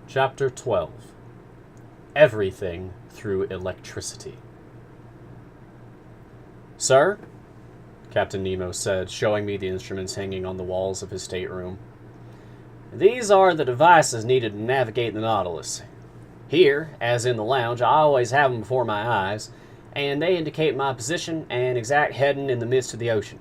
Chapter 12. Everything through electricity. "Sir," Captain Nemo said, showing me the instruments hanging on the walls of his stateroom, "these are the devices needed to navigate the Nautilus. Here, as in the lounge, I always have them before my eyes, and they indicate my position and exact heading in the midst of the ocean.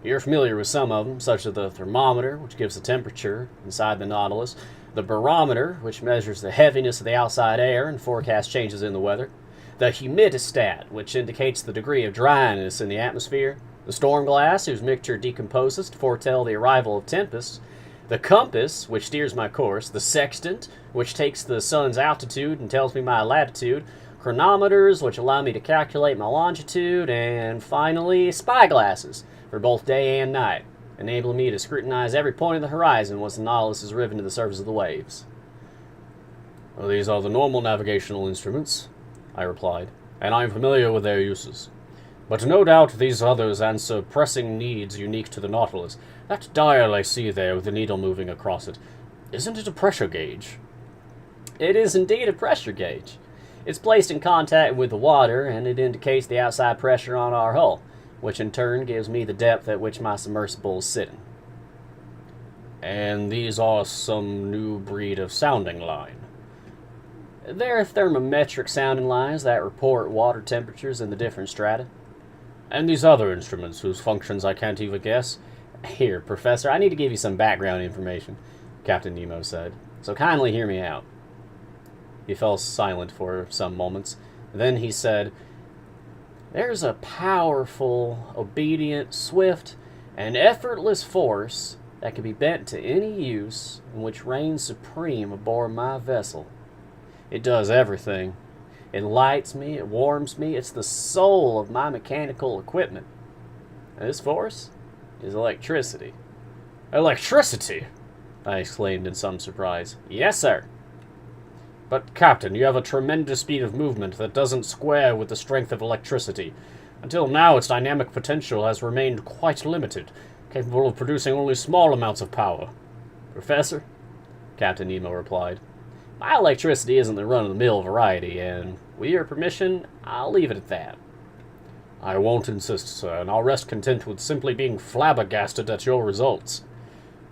You're familiar with some of them, such as the thermometer, which gives the temperature inside the Nautilus, the barometer, which measures the heaviness of the outside air and forecasts changes in the weather, the humidistat, which indicates the degree of dryness in the atmosphere, the storm glass, whose mixture decomposes to foretell the arrival of tempests, the compass, which steers my course, the sextant, which takes the sun's altitude and tells me my latitude, chronometers, which allow me to calculate my longitude, and finally, spyglasses, for both day and night, enabling me to scrutinize every point of the horizon once the Nautilus is driven to the surface of the waves." "Well, these are the normal navigational instruments," I replied, "and I am familiar with their uses. But no doubt these others answer pressing needs unique to the Nautilus. That dial I see there with the needle moving across it, isn't it a pressure gauge?" "It is indeed a pressure gauge. It's placed in contact with the water, and it indicates the outside pressure on our hull, which in turn gives me the depth at which my submersible is sitting." "And these are some new breed of sounding line?" "They're thermometric sounding lines that report water temperatures in the different strata." "And these other instruments, whose functions I can't even guess?" "Here, Professor, I need to give you some background information," Captain Nemo said, "so kindly hear me out." He fell silent for some moments. Then he said, "There's a powerful, obedient, swift, and effortless force that can be bent to any use and which reigns supreme aboard my vessel. It does everything. It lights me, it warms me, it's the soul of my mechanical equipment. And this force is electricity." "Electricity!" I exclaimed in some surprise. "Yes, sir." "But, Captain, you have a tremendous speed of movement that doesn't square with the strength of electricity. Until now, its dynamic potential has remained quite limited, capable of producing only small amounts of power." "Professor," Captain Nemo replied, "my electricity isn't the run-of-the-mill variety, and with your permission, I'll leave it at that." "I won't insist, sir, and I'll rest content with simply being flabbergasted at your results.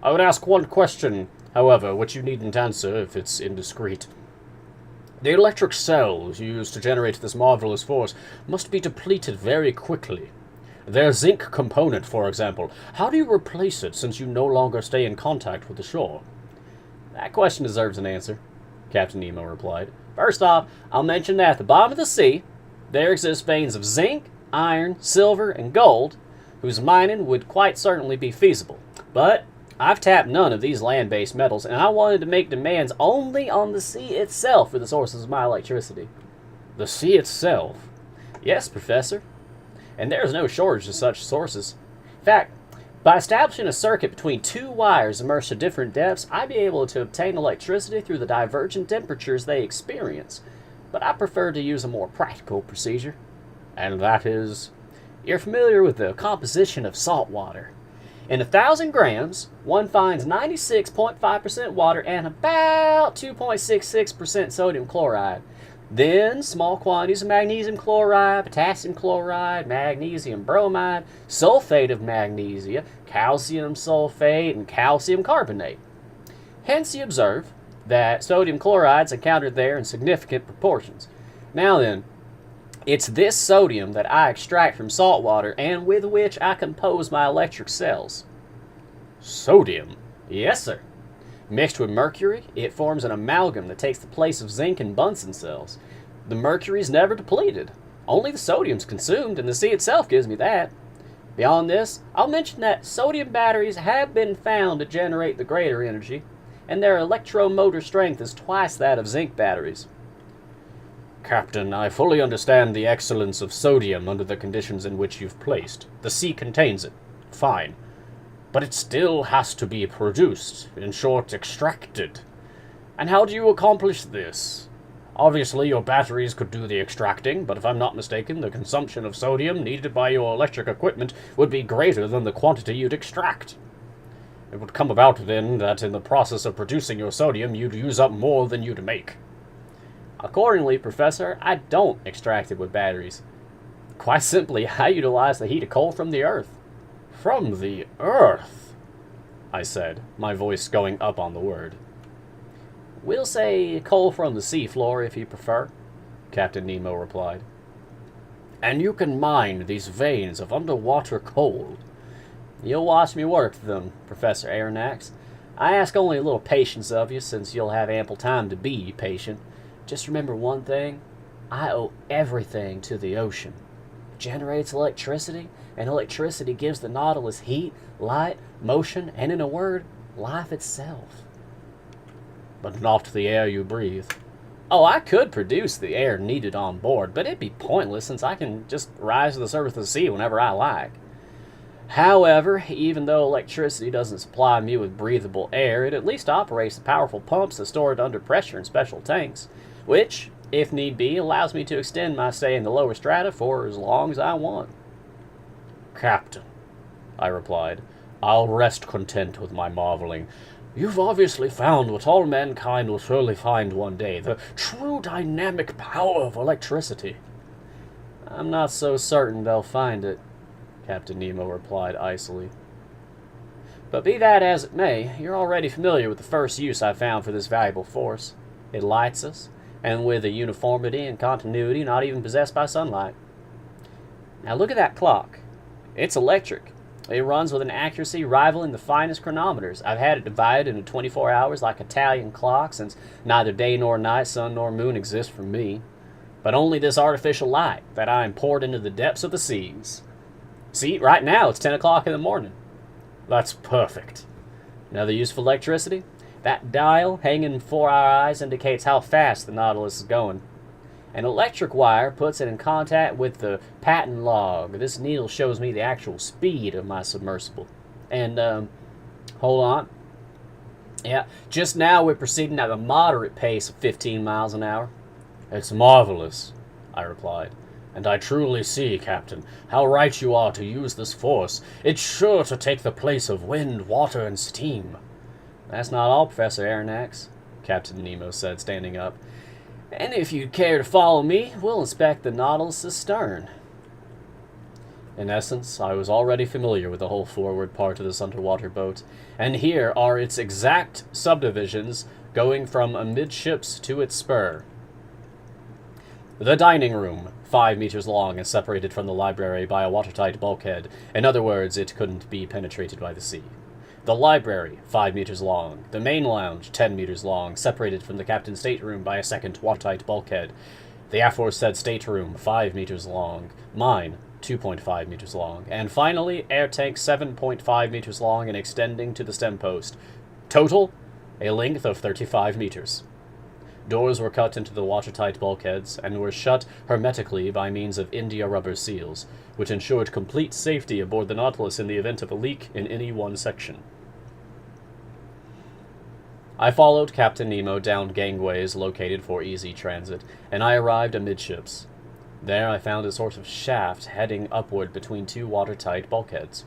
I would ask one question, however, which you needn't answer if it's indiscreet. The electric cells used to generate this marvelous force must be depleted very quickly. Their zinc component, for example, how do you replace it since you no longer stay in contact with the shore?" "That question deserves an answer," Captain Nemo replied. "First off, I'll mention that at the bottom of the sea, there exist veins of zinc, iron, silver, and gold, whose mining would quite certainly be feasible. But I've tapped none of these land-based metals, and I wanted to make demands only on the sea itself for the sources of my electricity." "The sea itself?" "Yes, Professor. And there is no shortage of such sources. In fact, by establishing a circuit between two wires immersed at different depths, I'd be able to obtain electricity through the divergent temperatures they experience. But I prefer to use a more practical procedure." "And that is?" "You're familiar with the composition of salt water. In 1,000 grams, one finds 96.5% water and about 2.66% sodium chloride. Then, small quantities of magnesium chloride, potassium chloride, magnesium bromide, sulfate of magnesia, calcium sulfate, and calcium carbonate. Hence, you observe that sodium chloride is encountered there in significant proportions. Now then, it's this sodium that I extract from salt water and with which I compose my electric cells." "Sodium?" "Yes, sir. Mixed with mercury, it forms an amalgam that takes the place of zinc in Bunsen cells. The mercury is never depleted. Only the sodium's consumed, and the sea itself gives me that. Beyond this, I'll mention that sodium batteries have been found to generate the greater energy, and their electromotor strength is twice that of zinc batteries." "Captain, I fully understand the excellence of sodium under the conditions in which you've placed. The sea contains it. Fine. But it still has to be produced, in short, extracted. And how do you accomplish this? Obviously, your batteries could do the extracting, but if I'm not mistaken, the consumption of sodium needed by your electric equipment would be greater than the quantity you'd extract." It would come about then that in the process of producing your sodium, you'd use up more than you'd make. Accordingly, Professor, I don't extract it with batteries. Quite simply, I utilize the heat of coal from the Earth. From the Earth, I said, my voice going up on the word. We'll say coal from the seafloor, if you prefer, Captain Nemo replied. And you can mine these veins of underwater coal. You'll watch me work them, Professor Aronnax. I ask only a little patience of you, since you'll have ample time to be patient. Just remember one thing. I owe everything to the ocean. It generates electricity, and electricity gives the Nautilus heat, light, motion, and in a word, life itself. But not the air you breathe. Oh, I could produce the air needed on board, but it'd be pointless since I can just rise to the surface of the sea whenever I like. However, even though electricity doesn't supply me with breathable air, it at least operates the powerful pumps that store it under pressure in special tanks, which, if need be, allows me to extend my stay in the lower strata for as long as I want. Captain, I replied, I'll rest content with my marveling. You've obviously found what all mankind will surely find one day, the true dynamic power of electricity. I'm not so certain they'll find it, Captain Nemo replied icily. But be that as it may, you're already familiar with the first use I found for this valuable force. It lights us, and with a uniformity and continuity not even possessed by sunlight. Now look at that clock. It's electric. It runs with an accuracy rivaling the finest chronometers. I've had it divided into 24 hours like Italian clock, since neither day nor night, sun nor moon exist for me, but only this artificial light that I import into the depths of the seas. See, right now it's 10 o'clock in the morning. That's perfect. Another use for electricity? That dial hanging before our eyes indicates how fast the Nautilus is going. An electric wire puts it in contact with the patent log. This needle shows me the actual speed of my submersible. And, hold on. Yeah, just now we're proceeding at a moderate pace of 15 miles an hour. It's marvelous, I replied. And I truly see, Captain, how right you are to use this force. It's sure to take the place of wind, water, and steam. That's not all, Professor Aronnax, Captain Nemo said, standing up. And if you'd care to follow me, we'll inspect the Nautilus's stern. In essence, I was already familiar with the whole forward part of this underwater boat, and here are its exact subdivisions going from amidships to its spur. The dining room, 5 meters long and separated from the library by a watertight bulkhead. In other words, it couldn't be penetrated by the sea. The library, 5 meters long. The main lounge, 10 meters long, separated from the captain's stateroom by a second watertight bulkhead. The aforesaid stateroom, 5 meters long. Mine, 2.5 meters long. And finally, air tank 7.5 meters long and extending to the stem post. Total, a length of 35 meters. Doors were cut into the watertight bulkheads and were shut hermetically by means of India rubber seals, which ensured complete safety aboard the Nautilus in the event of a leak in any one section. I followed Captain Nemo down gangways located for easy transit, and I arrived amidships. There I found a sort of shaft heading upward between two watertight bulkheads.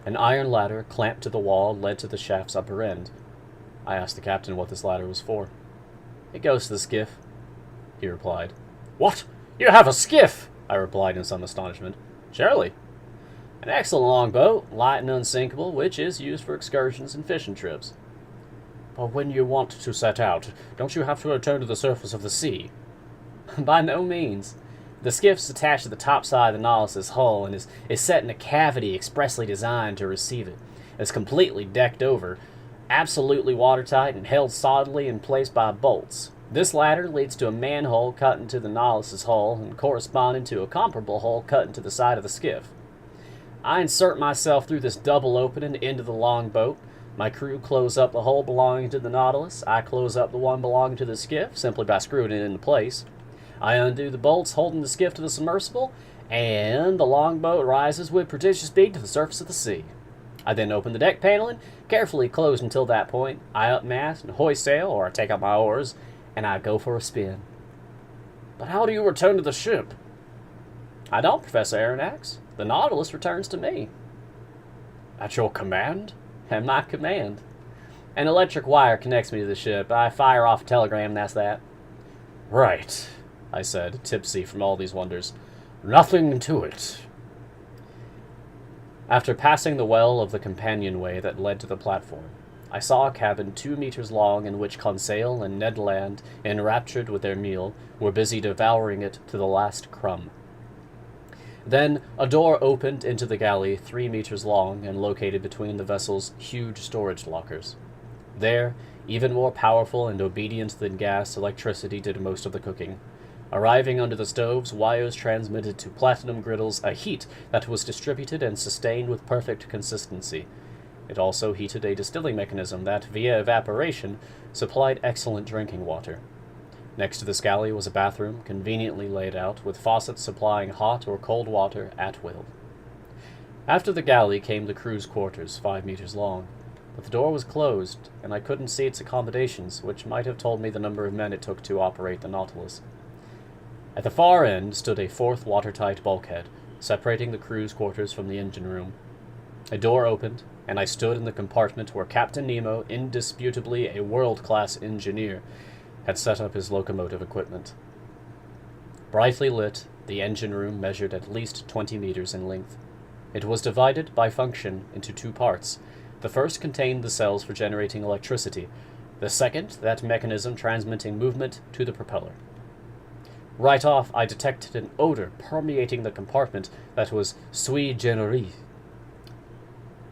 An iron ladder clamped to the wall led to the shaft's upper end. I asked the captain what this ladder was for. It goes to the skiff, he replied. What? You have a skiff? I replied in some astonishment. Surely. An excellent longboat, light and unsinkable, which is used for excursions and fishing trips. But when you want to set out, don't you have to return to the surface of the sea? By no means. The skiff's attached to the top side of the Nautilus's hull and is set in a cavity expressly designed to receive it. It's completely decked over, absolutely watertight, and held solidly in place by bolts. This ladder leads to a manhole cut into the Nautilus's hull and corresponding to a comparable hole cut into the side of the skiff. I insert myself through this double opening into the longboat. My crew close up the hole belonging to the Nautilus. I close up the one belonging to the skiff simply by screwing it into place. I undo the bolts holding the skiff to the submersible, and the longboat rises with prodigious speed to the surface of the sea. I then open the deck paneling, carefully closed until that point. I upmast and hoist sail, or I take out my oars, and I go for a spin. But how do you return to the ship? I don't, Professor Aronnax. The Nautilus returns to me. At your command? At my command. An electric wire connects me to the ship. I fire off a telegram, and that's that. Right, I said, tipsy from all these wonders. Nothing to it. After passing the well of the companionway that led to the platform, I saw a cabin 2 meters long in which Conseil and Ned Land, enraptured with their meal, were busy devouring it to the last crumb. Then a door opened into the galley 3 meters long and located between the vessel's huge storage lockers. There, even more powerful and obedient than gas, electricity did most of the cooking. Arriving under the stoves, wires transmitted to platinum griddles a heat that was distributed and sustained with perfect consistency. It also heated a distilling mechanism that, via evaporation, supplied excellent drinking water. Next to this galley was a bathroom, conveniently laid out, with faucets supplying hot or cold water at will. After the galley came the crew's quarters, 5 meters long, but the door was closed, and I couldn't see its accommodations, which might have told me the number of men it took to operate the Nautilus. At the far end stood a fourth watertight bulkhead, separating the crew's quarters from the engine room. A door opened, and I stood in the compartment where Captain Nemo, indisputably a world-class engineer, had set up his locomotive equipment. Brightly lit, the engine room measured at least 20 meters in length. It was divided by function into 2 parts. The first contained the cells for generating electricity, the second that mechanism transmitting movement to the propeller. Right off, I detected an odor permeating the compartment that was sui generis.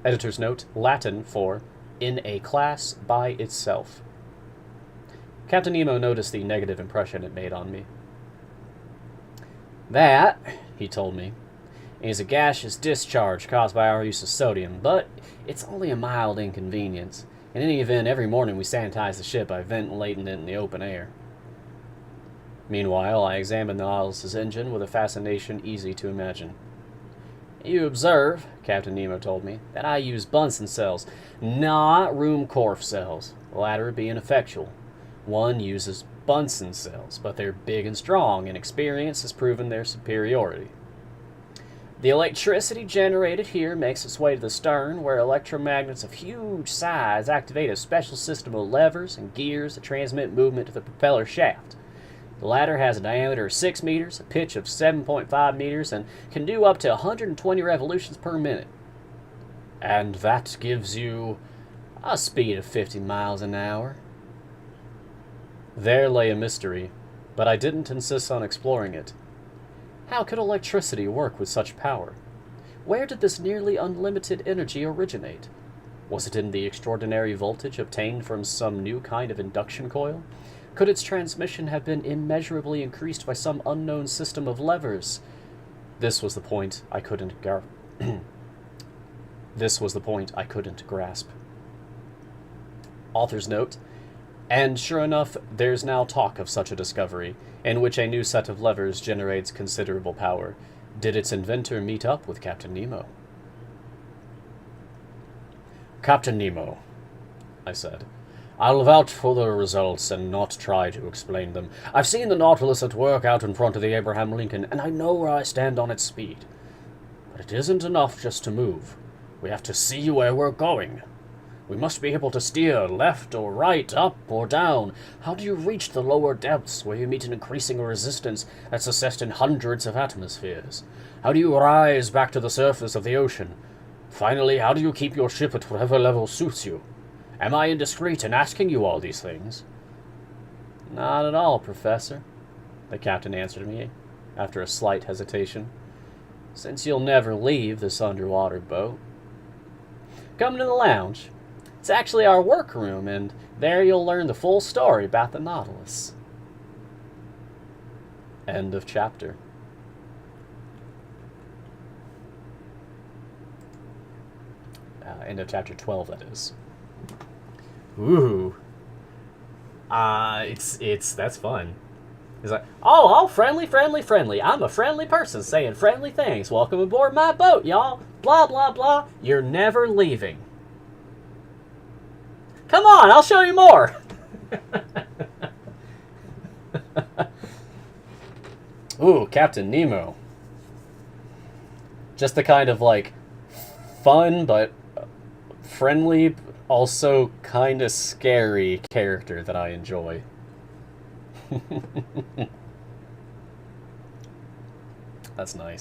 Editor's note, Latin for in a class by itself. Captain Nemo noticed the negative impression it made on me. That, he told me, is a gaseous discharge caused by our use of sodium, but it's only a mild inconvenience. In any event, every morning we sanitize the ship by ventilating it in the open air. Meanwhile, I examined the Nautilus's engine with a fascination easy to imagine. You observe, Captain Nemo told me, that I use Bunsen cells, not Ruhmkorff cells, the latter being effectual. One uses Bunsen cells, but they're big and strong, and experience has proven their superiority. The electricity generated here makes its way to the stern, where electromagnets of huge size activate a special system of levers and gears that transmit movement to the propeller shaft. The latter has a diameter of 6 meters, a pitch of 7.5 meters, and can do up to 120 revolutions per minute. And that gives you a speed of 50 miles an hour. There lay a mystery, but I didn't insist on exploring it. How could electricity work with such power? Where did this nearly unlimited energy originate? Was it in the extraordinary voltage obtained from some new kind of induction coil? Could its transmission have been immeasurably increased by some unknown system of levers? This was the point I couldn't grasp. Author's note. And sure enough, there's now talk of such a discovery, in which a new set of levers generates considerable power. Did its inventor meet up with Captain Nemo? Captain Nemo, I said, I'll vouch for the results and not try to explain them. I've seen the Nautilus at work out in front of the Abraham Lincoln, and I know where I stand on its speed. But it isn't enough just to move. We have to see where we're going. We must be able to steer left or right, up or down. How do you reach the lower depths where you meet an increasing resistance that's assessed in hundreds of atmospheres? How do you rise back to the surface of the ocean? Finally, how do you keep your ship at whatever level suits you? Am I indiscreet in asking you all these things? Not at all, Professor, the captain answered me, after a slight hesitation, since you'll never leave this underwater boat. Come to the lounge. It's actually our workroom, and there you'll learn the full story about the Nautilus. End of chapter. End of chapter 12, that is. Ooh. That's fun. He's like, oh, friendly, friendly, friendly. I'm a friendly person saying friendly things. Welcome aboard my boat, y'all. Blah, blah, blah. You're never leaving. Come on, I'll show you more. Ooh, Captain Nemo. Just the kind of, like, fun but friendly, also kind of scary character that I enjoy. That's nice.